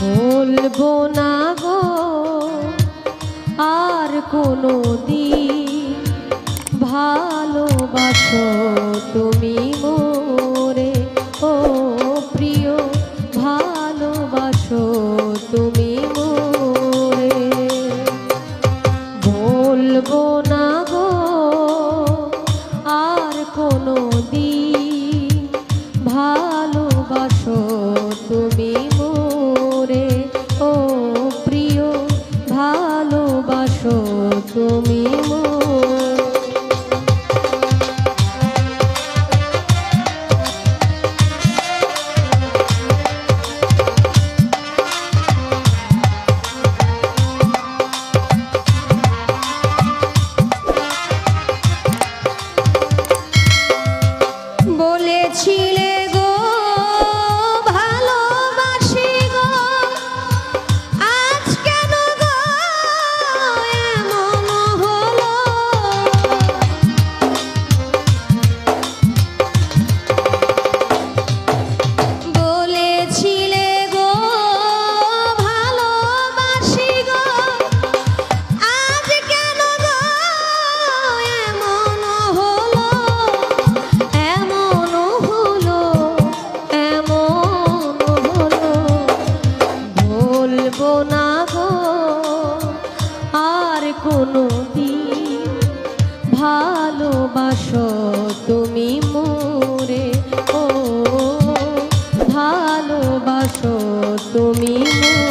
বলবো না গো আর কোনো দিন ভালোবাসো তুমি মোরে, ও প্রিয় ভালোবাসো তুমি মোরে। বলবো না গো আর কোনো দিন ভালোবাসো তুমি মোরে, ও প্রিয় ভালোবাসো তুমি মোরে। বলেছিলে গো ভালোবাসি গো, আজ কেন গো এমন হলো। বলেছিলে গো ভালোবাসি গো, আজ কেন গো এমন হলো। বলবো না গো আর কোনো দিন ভালোবাসো তুমি মোরে, ও ভালোবাসো তুমি মোরে।